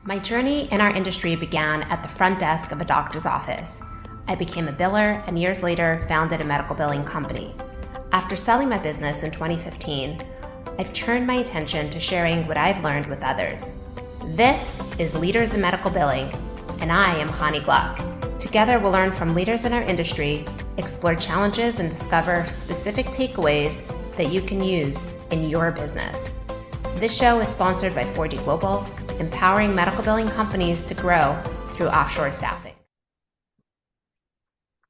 My journey in our industry began at the front desk of a doctor's office. I became a biller and years later founded a medical billing company. After selling my business in 2015, I've turned my attention to sharing what I've learned with others. This is Leaders in Medical Billing, and I am Hani Gluck. Together, we'll learn from leaders in our industry, explore challenges, and discover specific takeaways that you can use in your business. This show is sponsored by 4D Global, empowering medical billing companies to grow through offshore staffing.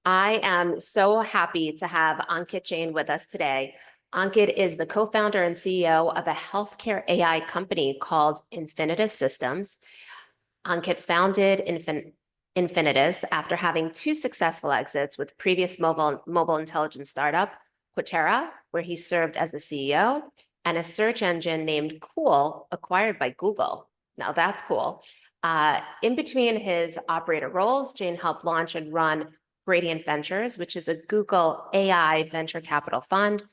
I am so happy to have Ankit Jain with us today. Ankit is the co-founder and CEO of a healthcare AI company called Infinitus Systems. Ankit founded Infinitus after having two successful exits with previous mobile intelligence startup, Quotera, where he served as the CEO, and a search engine named Cool, acquired by Google. Now that's cool. In between his operator roles, Jain helped launch and run Gradient Ventures, which is a Google AI venture capital fund.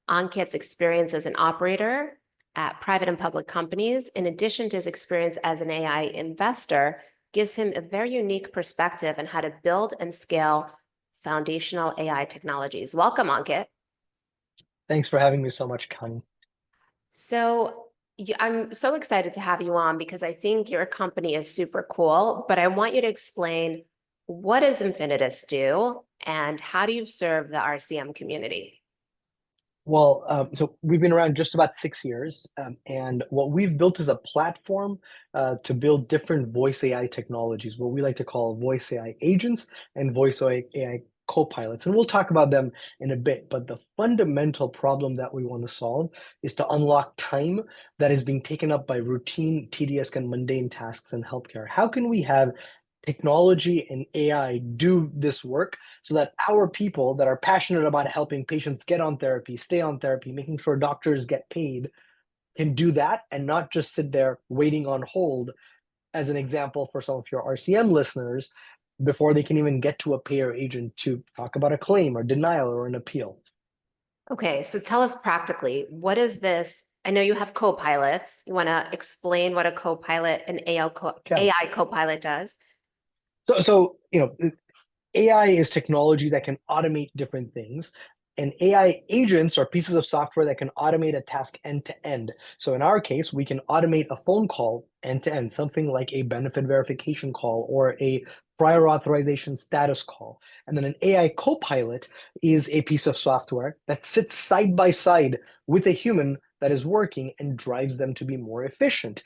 Ankit's experience as an operator at private and public companies, in addition to his experience as an AI investor, gives him a very unique perspective on how to build and scale foundational AI technologies. Welcome, Ankit. Thanks for having me so much, Connie. So I'm so excited to have you on because I think your company is super cool, but I want you to explain, what does Infinitus do and how do you serve the RCM community? Well, so we've been around just about 6 years, and what we've built is a platform to build different voice AI technologies, what we like to call voice AI agents and voice AI co-pilots. And we'll talk about them in a bit, but the fundamental problem that we want to solve is to unlock time that is being taken up by routine, tedious, and mundane tasks in healthcare. How can we have technology and AI do this work so that our people that are passionate about helping patients get on therapy, stay on therapy, making sure doctors get paid, can do that and not just sit there waiting on hold, as an example for some of your RCM listeners, before they can even get to a payer agent to talk about a claim or denial or an appeal. Okay, so tell us practically, what is this? I know you have co-pilots. You want to explain what a co-pilot, an AI co-pilot does? So AI is technology that can automate different things, and AI agents are pieces of software that can automate a task end to end. So in our case, we can automate a phone call end to end, something like a benefit verification call or a prior authorization status call. And then an AI co-pilot is a piece of software that sits side by side with a human that is working and drives them to be more efficient.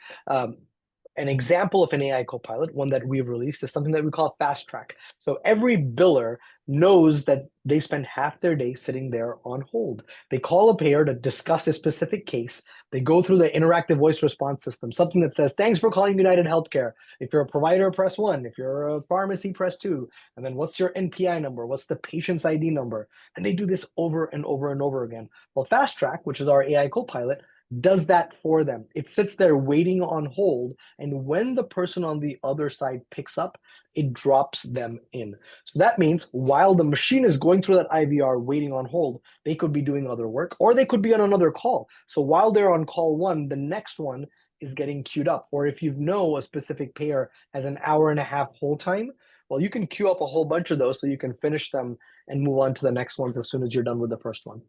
An example of an AI copilot, one that we've released, is something that we call fast track. So every biller knows that they spend half their day sitting there on hold. They call a payer to discuss a specific case. They go through the interactive voice response system, something that says, thanks for calling United Healthcare. If you're a provider, press 1. If you're a pharmacy, press 2. And then what's your NPI number? What's the patient's ID number? And they do this over and over and over again. Well, fast track, which is our AI copilot, does that for them. It sits there waiting on hold, and when the person on the other side picks up, it drops them in. So that means while the machine is going through that IVR waiting on hold, they could be doing other work, or they could be on another call. So while they're on call 1, the next one is getting queued up. Or if you know a specific payer has an hour and a half hold time, well, you can queue up a whole bunch of those so you can finish them and move on to the next ones as soon as you're done with the first one.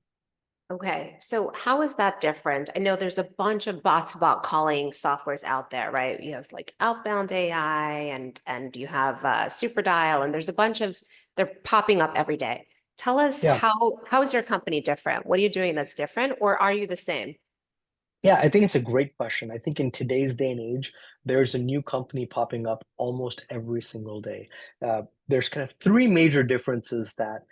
Okay, so how is that different? I know there's a bunch of bot-to-bot calling softwares out there, right? You have like outbound AI and you have super dial, and there's a bunch of, they're popping up every day. Tell us, Yeah. how is your company different? What are you doing that's different, or are you the same? Yeah, I think it's a great question. I think in today's day and age, there's a new company popping up almost every single day. There's kind of three major differences that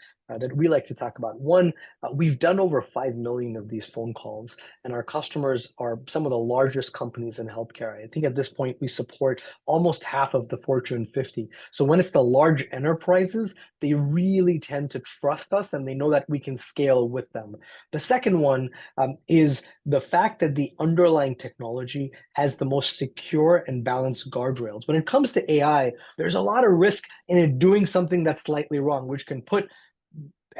we like to talk about. One, we've done over 5 million of these phone calls, and our customers are some of the largest companies in healthcare. I think at this point, we support almost half of the Fortune 50. So when it's the large enterprises, they really tend to trust us, and they know that we can scale with them. The second one is the fact that the underlying technology has the most secure and balanced guardrails. When it comes to AI, there's a lot of risk in it doing something that's slightly wrong, which can put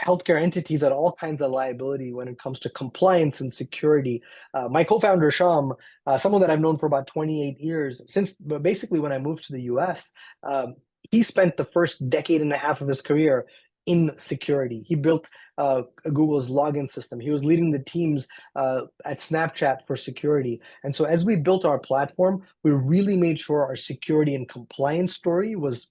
healthcare entities at all kinds of liability when it comes to compliance and security. My co-founder Sham, someone that I've known for about 28 years, since basically when I moved to the US, he spent the first decade and a half of his career in security. He built Google's login system. He was leading the teams at Snapchat for security. And so as we built our platform, we really made sure our security and compliance story was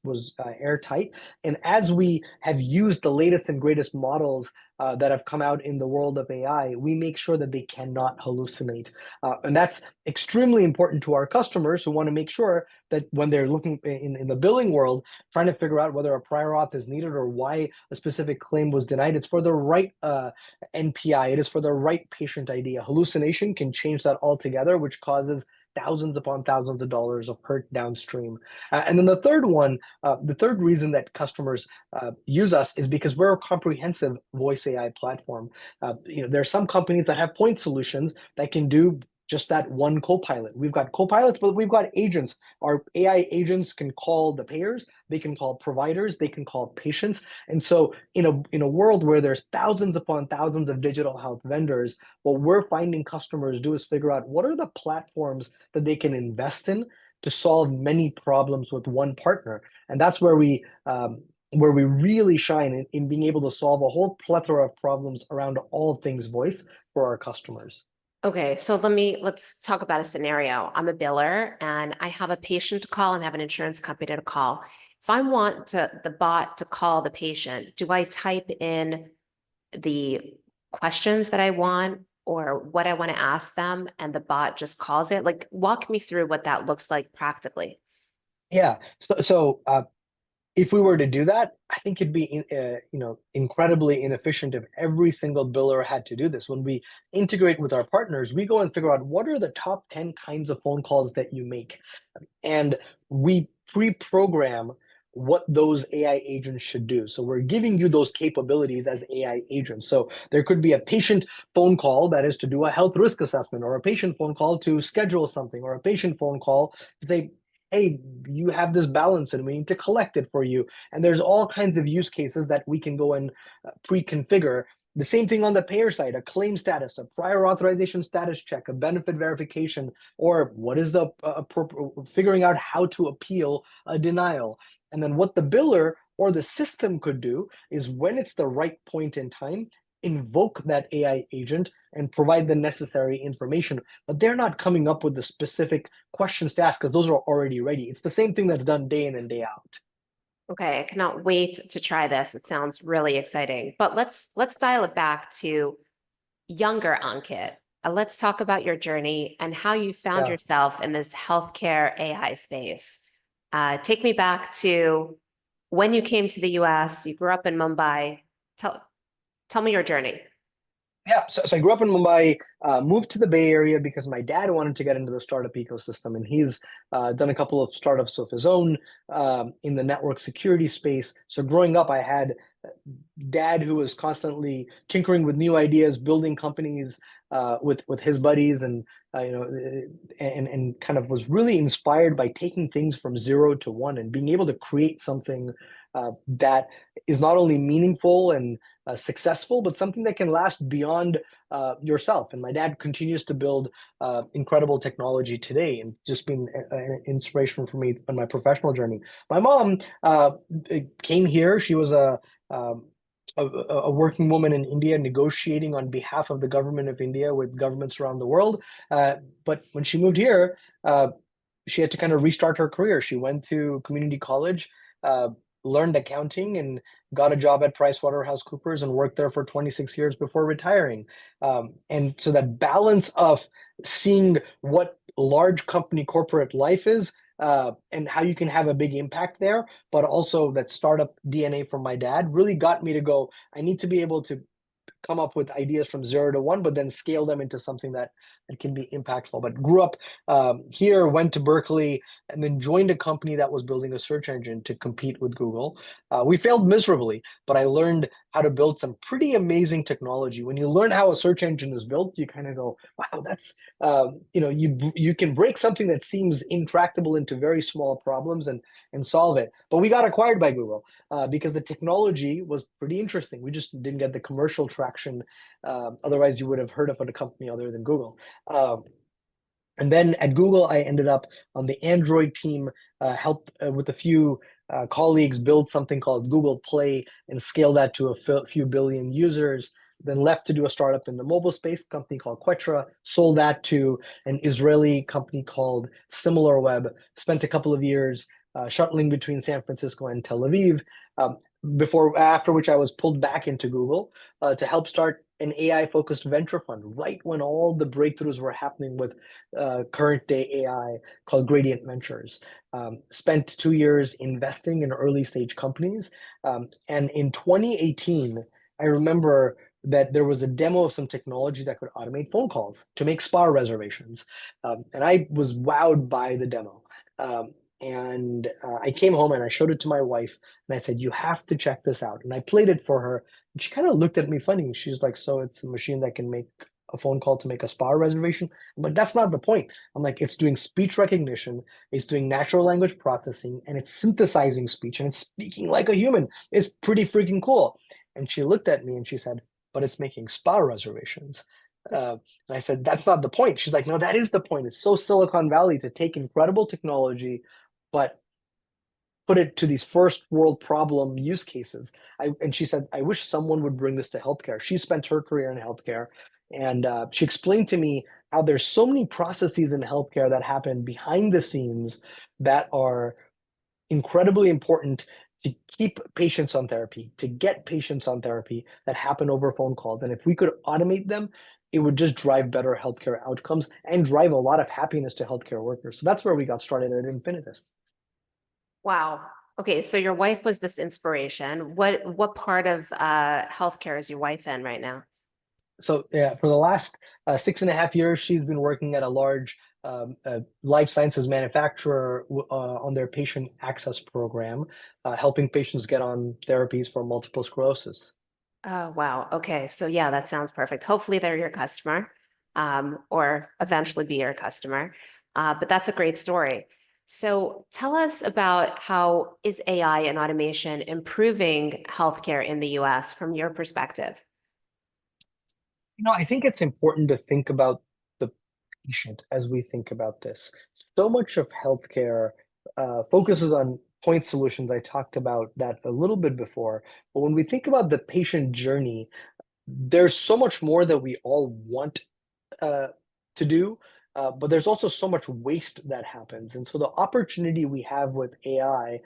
airtight. And as we have used the latest and greatest models that have come out in the world of AI, we make sure that they cannot hallucinate. And that's extremely important to our customers who want to make sure that when they're looking in the billing world, trying to figure out whether a prior auth is needed or why a specific claim was denied, it's for the right NPI, it is for the right patient ID. A hallucination can change that altogether, which causes thousands upon thousands of dollars of hurt downstream. And then the third reason that customers use us is because we're a comprehensive voice AI platform. There are some companies that have point solutions that can do just that one copilot. We've got copilots, but we've got agents. Our AI agents can call the payers, they can call providers, they can call patients. And so in a world where there's thousands upon thousands of digital health vendors, what we're finding customers do is figure out what are the platforms that they can invest in to solve many problems with one partner. And that's where we really shine in being able to solve a whole plethora of problems around all things voice for our customers. Okay, so let's talk about a scenario. I'm a biller and I have a patient to call and have an insurance company to call. If I want the bot to call the patient, do I type in the questions that I want or what I want to ask them and the bot just calls it? Like, walk me through what that looks like practically. Yeah. So if we were to do that, I think it'd be incredibly inefficient if every single biller had to do this. When we integrate with our partners, we go and figure out what are the top 10 kinds of phone calls that you make, and we pre-program what those AI agents should do. So we're giving you those capabilities as AI agents. So there could be a patient phone call that is to do a health risk assessment, or a patient phone call to schedule something, or a patient phone call to say, hey, you have this balance and we need to collect it for you. And there's all kinds of use cases that we can go and pre-configure. The same thing on the payer side, a claim status, a prior authorization status check, a benefit verification, or what is the figuring out how to appeal a denial. And then what the biller or the system could do is, when it's the right point in time, invoke that AI agent and provide the necessary information. But they're not coming up with the specific questions to ask because those are already ready. It's the same thing that's done day in and day out. Okay, I cannot wait to try this. It sounds really exciting. But let's dial it back to younger Ankit. Let's talk about your journey and how you found Yeah. yourself in this healthcare AI space. Take me back to when you came to the US, you grew up in Mumbai. Tell me your journey. Yeah, so I grew up in Mumbai, moved to the Bay Area because my dad wanted to get into the startup ecosystem, and he's done a couple of startups of his own in the network security space. So growing up, I had dad who was constantly tinkering with new ideas, building companies with his buddies, and and kind of was really inspired by taking things from zero to one and being able to create something that is not only meaningful and successful, but something that can last beyond yourself. And my dad continues to build incredible technology today, and just been an inspiration for me on my professional journey. My mom came here. She was a working woman in India, negotiating on behalf of the government of India with governments around the world. But when she moved here, she had to kind of restart her career. She went to community college, learned accounting, and got a job at PricewaterhouseCoopers and worked there for 26 years before retiring. And so that balance of seeing what large company corporate life is, and how you can have a big impact there, but also that startup DNA from my dad really got me to go, I need to be able to come up with ideas from 0 to 1, but then scale them into something that can be impactful. But grew up here, went to Berkeley, and then joined a company that was building a search engine to compete with Google. We failed miserably, but I learned how to build some pretty amazing technology. When you learn how a search engine is built, you kind of go, wow, that's you can break something that seems intractable into very small problems and solve it. But we got acquired by Google because the technology was pretty interesting. We just didn't get the commercial traction. Otherwise, you would have heard of a company other than Google. And then at Google, I ended up on the Android team, helped with a few colleagues build something called Google Play and scale that to a few billion users. Then left to do a startup in the mobile space, company called Quetra, sold that to an Israeli company called SimilarWeb, spent a couple of years shuttling between San Francisco and Tel Aviv, after which I was pulled back into Google to help start an AI-focused venture fund right when all the breakthroughs were happening with current day AI called Gradient Ventures. Spent 2 years investing in early stage companies. And in 2018, I remember that there was a demo of some technology that could automate phone calls to make spa reservations. And I was wowed by the demo. And I came home and I showed it to my wife and I said, you have to check this out. And I played it for her. And she kind of looked at me funny. She's like, so it's a machine that can make a phone call to make a spa reservation? I'm like, that's not the point. I'm like, it's doing speech recognition, it's doing natural language processing, and it's synthesizing speech and it's speaking like a human. It's pretty freaking cool. And she looked at me and she said, but it's making spa reservations. And I said, that's not the point. She's like, no, that is the point. It's so Silicon Valley to take incredible technology, but put it to these first world problem use cases. And she said, I wish someone would bring this to healthcare. She spent her career in healthcare. And she explained to me how there's so many processes in healthcare that happen behind the scenes that are incredibly important to keep patients on therapy, to get patients on therapy that happen over phone calls. And if we could automate them, it would just drive better healthcare outcomes and drive a lot of happiness to healthcare workers. So that's where we got started at Infinitus. Wow. Okay, so your wife was this inspiration. What part of healthcare is your wife in right now? So yeah, for the last 6.5 years, she's been working at a large life sciences manufacturer on their patient access program, helping patients get on therapies for multiple sclerosis. Oh, wow. Okay, so yeah, that sounds perfect. Hopefully they're your customer, or eventually be your customer. But that's a great story. So tell us about how is AI and automation improving healthcare in the US from your perspective? I think it's important to think about the patient as we think about this. So much of healthcare focuses on point solutions. I talked about that a little bit before, but when we think about the patient journey, there's so much more that we all want uh, to do, but there's also so much waste that happens. And so the opportunity we have with AI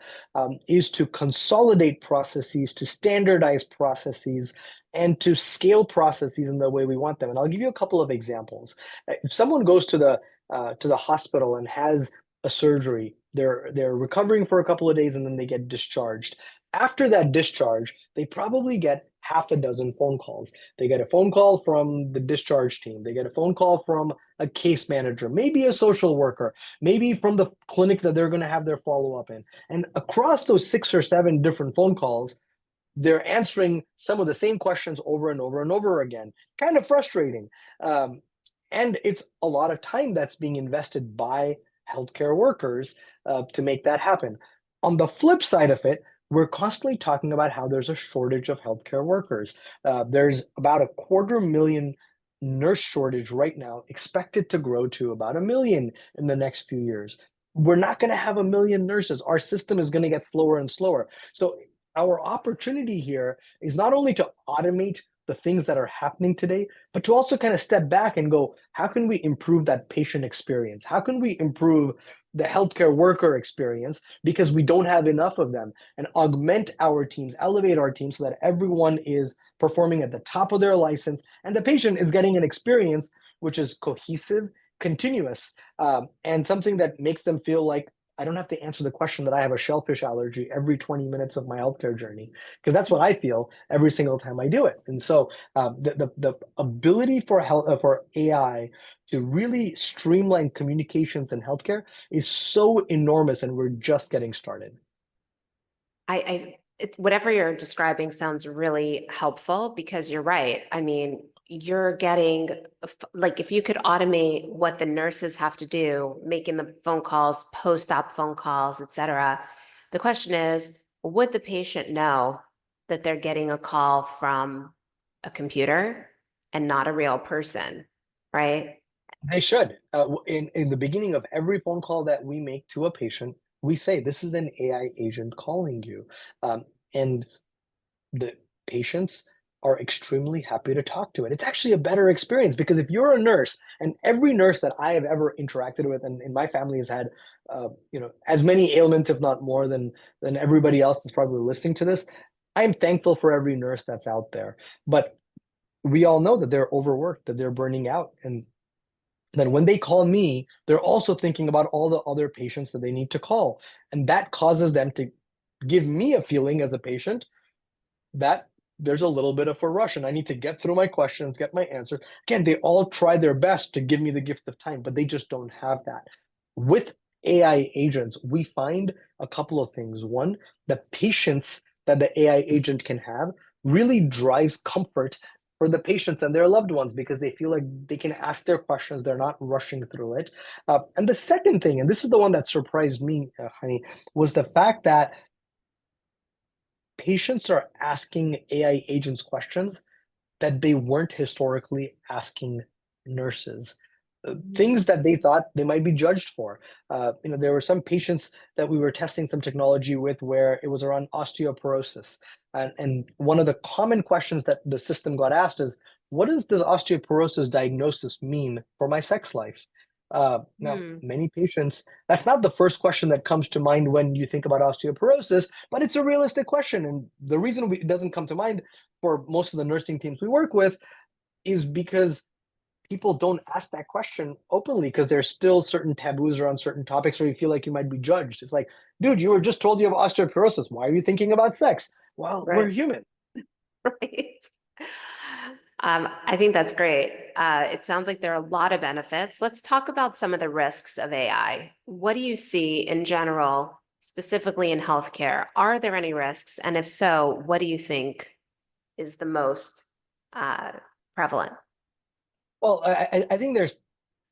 is to consolidate processes, to standardize processes, and to scale processes in the way we want them. And I'll give you a couple of examples. If someone goes to the hospital and has a surgery, they're recovering for a couple of days and then they get discharged. After that discharge, they probably get half a dozen phone calls. They get a phone call from the discharge team. They get a phone call from a case manager, maybe a social worker, maybe from the clinic that they're going to have their follow-up in. And across those 6 or 7 different phone calls, they're answering some of the same questions over and over and over again. Kind of frustrating. And it's a lot of time that's being invested by healthcare workers to make that happen. On the flip side of it, we're constantly talking about how there's a shortage of healthcare workers. There's about 250,000 nurse shortage right now, expected to grow to about 1 million in the next few years. We're not going to have 1 million nurses. Our system is going to get slower and slower. So our opportunity here is not only to automate the things that are happening today, but to also kind of step back and go, how can we improve that patient experience? How can we improve the healthcare worker experience because we don't have enough of them, and augment our teams, elevate our teams so that everyone is performing at the top of their license and the patient is getting an experience which is cohesive, continuous, and something that makes them feel like I don't have to answer the question that I have a shellfish allergy every 20 minutes of my healthcare journey, because that's what I feel every single time I do it. And so the ability for for AI to really streamline communications in healthcare is so enormous, and we're just getting started. Whatever you're describing sounds really helpful because you're right. I mean, you're getting like if you could automate what the nurses have to do, making the phone calls, post-op phone calls, et cetera. The question is, would the patient know that they're getting a call from a computer and not a real person, right? They should. In the beginning of every phone call that we make to a patient, we say, "This is an AI agent calling you," and the patients are extremely happy to talk to it. It's actually a better experience because if you're a nurse, and every nurse that I have ever interacted with, and in my family has had, as many ailments, if not more, than everybody else that's probably listening to this. I am thankful for every nurse that's out there, but we all know that they're overworked, that they're burning out, and then when they call me, they're also thinking about all the other patients that they need to call, and that causes them to give me a feeling as a patient that there's a little bit of a rush and I need to get through my questions, get my answers. Again, they all try their best to give me the gift of time, but they just don't have that. With AI agents, we find a couple of things. One, the patience that the AI agent can have really drives comfort for the patients and their loved ones because they feel like they can ask their questions, they're not rushing through it. And the second thing, and this is the one that surprised me, Honey, was the fact that patients are asking AI agents questions that they weren't historically asking nurses. Things that they thought they might be judged for. There were some patients that we were testing some technology with where it was around osteoporosis. And one of the common questions that the system got asked is, what does this osteoporosis diagnosis mean for my sex life? Now, Hmm. many patients, that's not the first question that comes to mind when you think about osteoporosis, but it's a realistic question. And the reason it doesn't come to mind for most of the nursing teams we work with is because people don't ask that question openly because there's still certain taboos around certain topics or you feel like you might be judged. It's like, dude, you were just told you have osteoporosis. Why are you thinking about sex? Well, we're Right. human. Right. I think that's great. It sounds like there are a lot of benefits. Let's talk about some of the risks of AI. What do you see in general, specifically in healthcare? Are there any risks? And if so, what do you think is the most uh, prevalent? Well, I think there's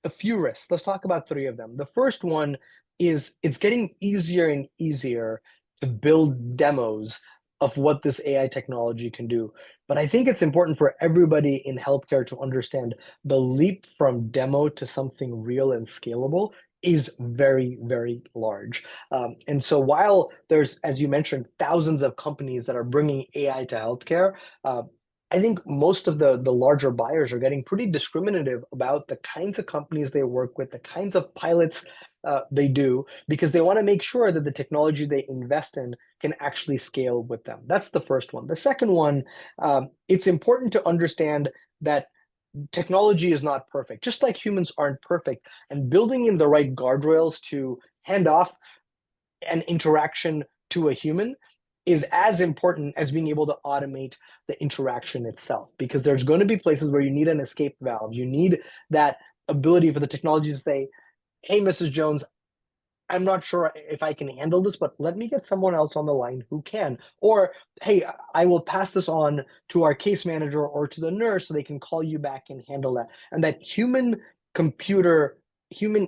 a few risks. Let's talk about three of them. The first one is it's getting easier and easier to build demos of what this AI technology can do. But I think it's important for everybody in healthcare to understand the leap from demo to something real and scalable is very, very large. And so while there's, as you mentioned, thousands of companies that are bringing AI to healthcare, I think most of the larger buyers are getting pretty discriminative about the kinds of companies they work with, the kinds of pilots they do, because they want to make sure that the technology they invest in can actually scale with them. That's the first one. The second one, it's important to understand that technology is not perfect, just like humans aren't perfect, and building in the right guardrails to hand off an interaction to a human is as important as being able to automate the interaction itself because there's going to be places where you need an escape valve. You need that ability for the technology to say, hey, Mrs. Jones, I'm not sure if I can handle this, but let me get someone else on the line who can. Or, hey, I will pass this on to our case manager or to the nurse so they can call you back and handle that. And that human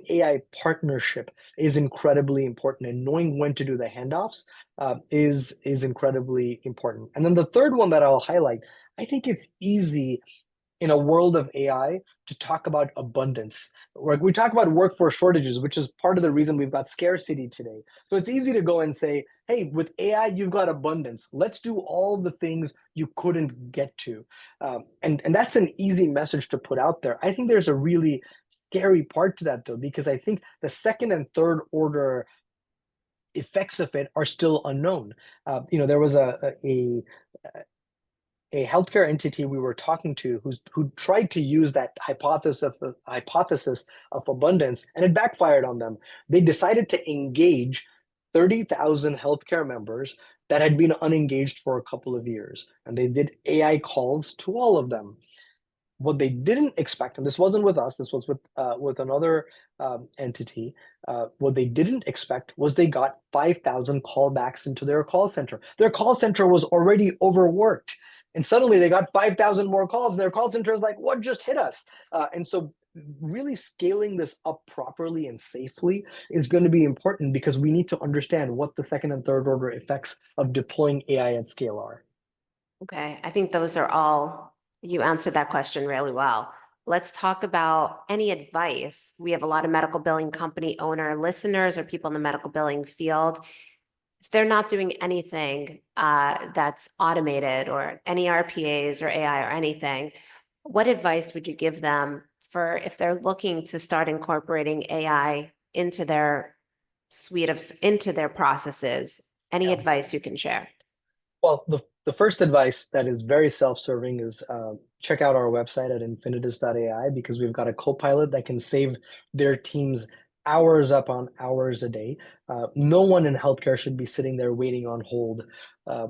AI partnership is incredibly important. And knowing when to do the handoffs is incredibly important. And then the third one that I'll highlight, I think it's easy in a world of AI to talk about abundance. We talk about workforce shortages, which is part of the reason we've got scarcity today. So it's easy to go and say, hey, with AI, you've got abundance. Let's do all the things you couldn't get to. And that's an easy message to put out there. I think there's a really scary part to that, though, because I think the second and third order effects of it are still unknown. There was a healthcare entity we were talking to who tried to use that hypothesis of abundance, and it backfired on them. They decided to engage 30,000 healthcare members that had been unengaged for a couple of years, and they did AI calls to all of them. What they didn't expect, and this wasn't with us, this was with another entity. What they didn't expect was they got 5,000 callbacks into their call center. Their call center was already overworked, and suddenly they got 5,000 more calls, and their call center is like, "What just hit us?" And so, really scaling this up properly and safely is going to be important because we need to understand what the second and third order effects of deploying AI at scale are. Okay, I think those are all, you answered that question really well. Let's talk about any advice. We have a lot of medical billing company owner listeners or people in the medical billing field. If they're not doing anything that's automated or any RPAs or AI or anything, what advice would you give them for if they're looking to start incorporating AI into their into their processes? Any Yeah. advice you can share? Well, the first advice that is very self-serving is check out our website at infinitus.ai, because we've got a co-pilot that can save their teams hours upon hours a day. No one in healthcare should be sitting there waiting on hold uh,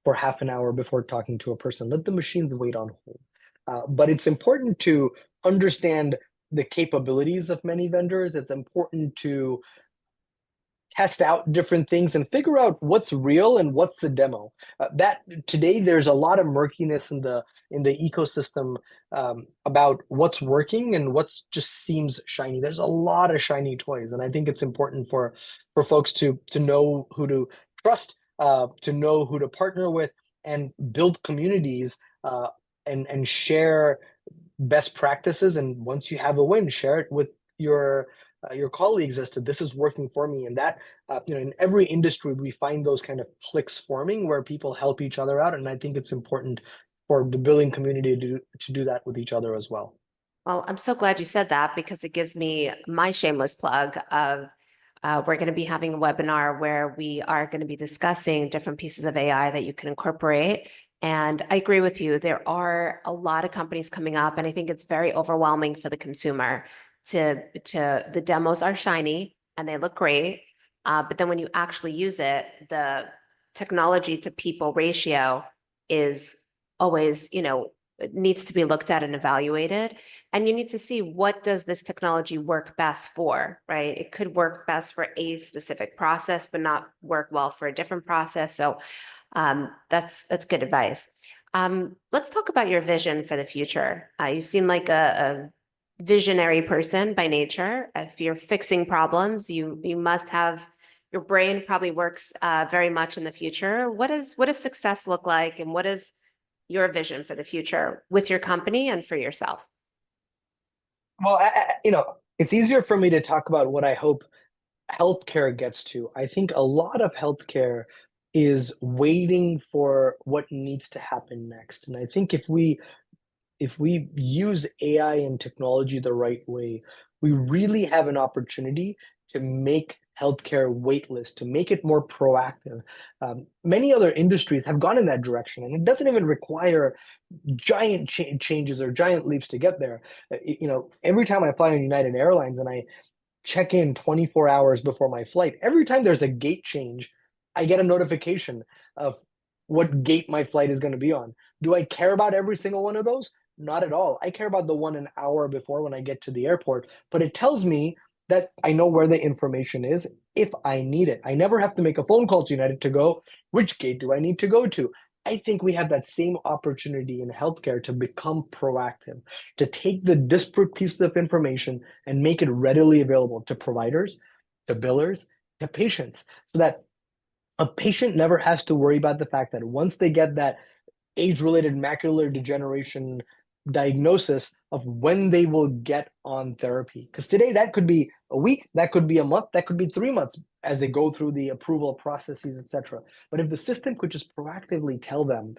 for half an hour before talking to a person. Let the machines wait on hold. But it's important to understand the capabilities of many vendors. It's important to test out different things and figure out what's real and what's the demo. That today there's a lot of murkiness in the ecosystem about what's working and what's just seems shiny. There's a lot of shiny toys, and I think it's important for folks to know who to trust, to know who to partner with, and build communities and share best practices. And once you have a win, share it with your colleagues as to this is working for me. And that in every industry we find those kind of cliques forming where people help each other out, and I think it's important for the billing community to do that with each other as well. Well, I'm so glad you said that because it gives me my shameless plug of we're going to be having a webinar where we are going to be discussing different pieces of AI that you can incorporate. And I agree with you. There are a lot of companies coming up, and I think it's very overwhelming for the consumer to the demos are shiny and they look great. But then when you actually use it, the technology to people ratio is always, it needs to be looked at and evaluated. And you need to see what does this technology work best for, right? It could work best for a specific process, but not work well for a different process. So that's good advice. Let's talk about your vision for the future. You seem like a visionary person by nature. If you're fixing problems, you must have your brain probably works very much in the future. What does success look like, and what is your vision for the future with your company and for yourself? Well, it's easier for me to talk about what I hope healthcare gets to. I think a lot of healthcare is waiting for what needs to happen next. And I think if we use AI and technology the right way, we really have an opportunity to make healthcare waitlist, to make it more proactive. Many other industries have gone in that direction, and it doesn't even require giant changes or giant leaps to get there. Every time I fly on United Airlines and I check in 24 hours before my flight, every time there's a gate change, I get a notification of what gate my flight is going to be on. Do I care about every single one of those? Not at all. I care about the one an hour before when I get to the airport, but it tells me that I know where the information is if I need it. I never have to make a phone call to United to go, which gate do I need to go to? I think we have that same opportunity in healthcare to become proactive, to take the disparate pieces of information and make it readily available to providers, to billers, to patients, so that a patient never has to worry about the fact that once they get that age-related macular degeneration diagnosis of when they will get on therapy. Because today that could be a week, that could be a month, that could be 3 months as they go through the approval processes, etc. But if the system could just proactively tell them,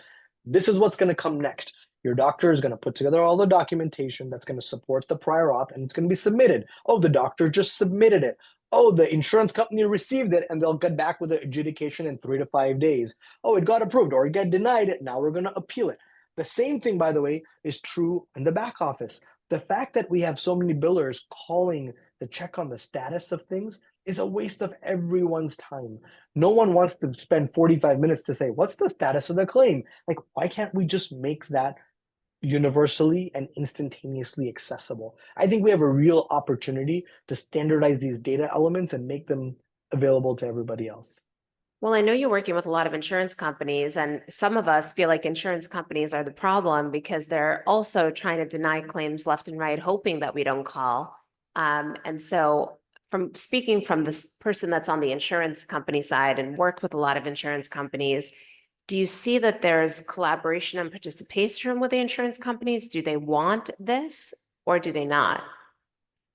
this is what's going to come next. Your doctor is going to put together all the documentation that's going to support the prior auth, and it's going to be submitted. Oh, the doctor just submitted it. Oh, the insurance company received it, and they'll get back with an adjudication in 3 to 5 days. Oh, it got approved or it got denied. Now we're going to appeal it. The same thing, by the way, is true in the back office. The fact that we have so many billers calling to check on the status of things is a waste of everyone's time. No one wants to spend 45 minutes to say, what's the status of the claim? Like, why can't we just make that universally and instantaneously accessible? I think we have a real opportunity to standardize these data elements and make them available to everybody else. Well, I know you're working with a lot of insurance companies, and some of us feel like insurance companies are the problem because they're also trying to deny claims left and right, hoping that we don't call. And so, from speaking from this person that's on the insurance company side and worked with a lot of insurance companies, do you see that there's collaboration and participation with the insurance companies? Do they want this or do they not?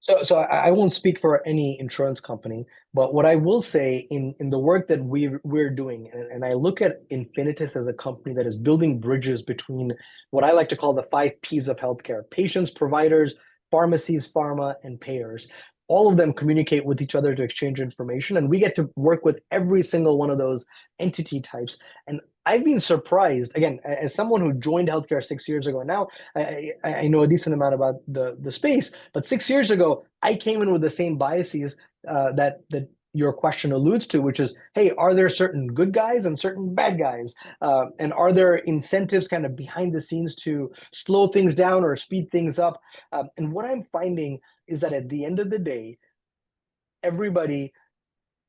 So I won't speak for any insurance company, but what I will say in the work that we're doing, and I look at Infinitus as a company that is building bridges between what I like to call the 5 Ps of healthcare: patients, providers, pharmacies, pharma, and payers. All of them communicate with each other to exchange information, and we get to work with every single one of those entity types. And I've been surprised, again, as someone who joined healthcare 6 years ago. Now I know a decent amount about the space, but 6 years ago, I came in with the same biases that your question alludes to, which is, hey, are there certain good guys and certain bad guys? And are there incentives kind of behind the scenes to slow things down or speed things up? And what I'm finding is that at the end of the day, everybody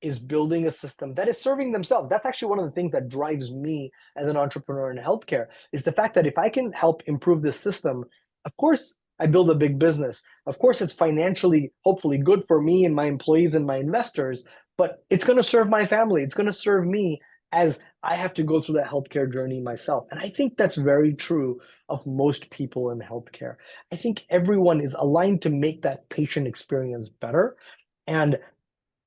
is building a system that is serving themselves. That's actually one of the things that drives me as an entrepreneur in healthcare, is the fact that if I can help improve this system, of course I build a big business. Of course it's financially, hopefully good for me and my employees and my investors, but it's going to serve my family. It's going to serve me as I have to go through that healthcare journey myself. And I think that's very true of most people in healthcare. I think everyone is aligned to make that patient experience better. And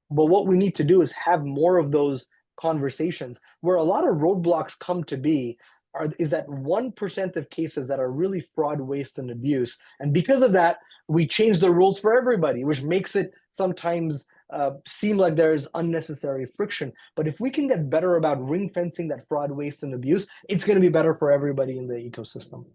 but what we need to do is have more of those conversations. Where a lot of roadblocks come to be is that 1% of cases that are really fraud, waste, and abuse. And because of that, we change the rules for everybody, which makes it sometimes seem like there's unnecessary friction. But if we can get better about ring fencing that fraud, waste, and abuse, it's going to be better for everybody in the ecosystem.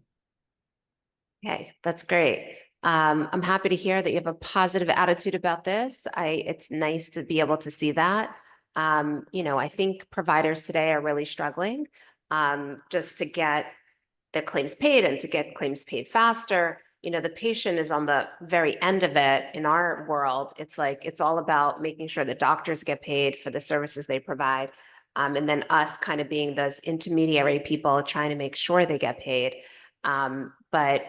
Okay, that's great. I'm happy to hear that you have a positive attitude about this. It's nice to be able to see that. I think providers today are really struggling just to get their claims paid and to get claims paid faster. The patient is on the very end of it in our world. It's like it's all about making sure that doctors get paid for the services they provide. And then us kind of being those intermediary people trying to make sure they get paid. But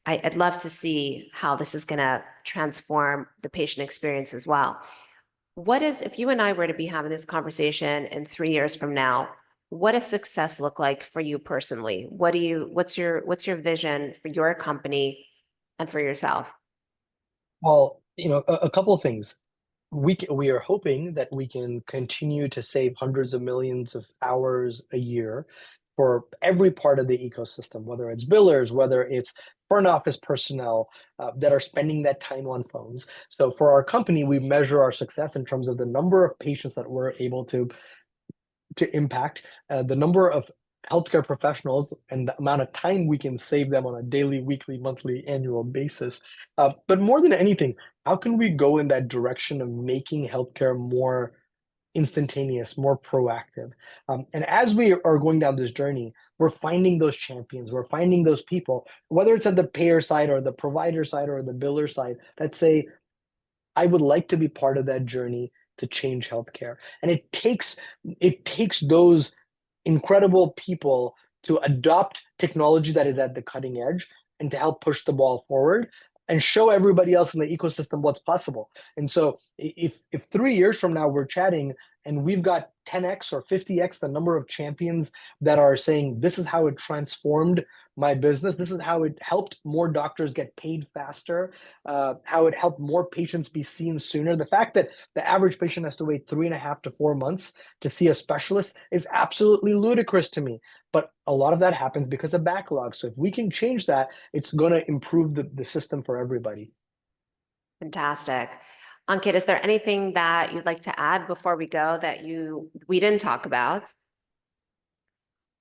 I'd love to see how this is going to transform the patient experience as well. If you and I were to be having this conversation in 3 years from now, what does success look like for you personally? What's your vision for your company and for yourself? Well, a couple of things. We are hoping that we can continue to save hundreds of millions of hours a year for every part of the ecosystem, whether it's billers, whether it's front office personnel that are spending that time on phones. So for our company, we measure our success in terms of the number of patients that we're able to impact, the number of healthcare professionals and the amount of time we can save them on a daily, weekly, monthly, annual basis. But more than anything, how can we go in that direction of making healthcare more instantaneous, more proactive? And as we are going down this journey, we're finding those champions, we're finding those people, whether it's at the payer side or the provider side or the biller side, that say, I would like to be part of that journey to change healthcare. And it takes those incredible people to adopt technology that is at the cutting edge and to help push the ball forward and show everybody else in the ecosystem what's possible. And so if 3 years from now we're chatting and we've got 10x or 50x the number of champions that are saying this is how it transformed my business, this is how it helped more doctors get paid faster, how it helped more patients be seen sooner. The fact that the average patient has to wait 3.5 to 4 months to see a specialist is absolutely ludicrous to me. But a lot of that happens because of backlog. So if we can change that, it's going to improve the system for everybody. Fantastic. Ankit, is there anything that you'd like to add before we go that we didn't talk about?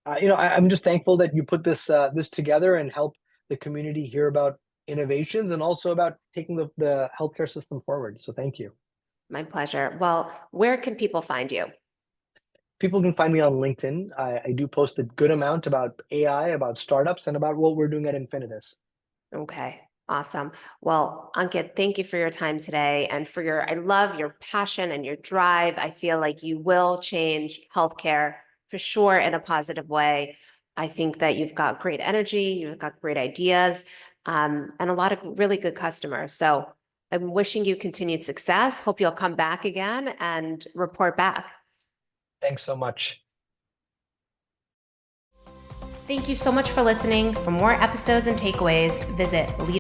I'm just thankful that you put this together and help the community hear about innovations and also about taking the healthcare system forward. So thank you. My pleasure. Well, where can people find you? People can find me on LinkedIn. I do post a good amount about AI, about startups, and about what we're doing at Infinitus. Okay, awesome. Well, Ankit, thank you for your time today and for I love your passion and your drive. I feel like you will change healthcare for sure in a positive way. I think that you've got great energy, you've got great ideas, and a lot of really good customers. So I'm wishing you continued success. Hope you'll come back again and report back. Thanks so much. Thank you so much for listening. For more episodes and takeaways, visit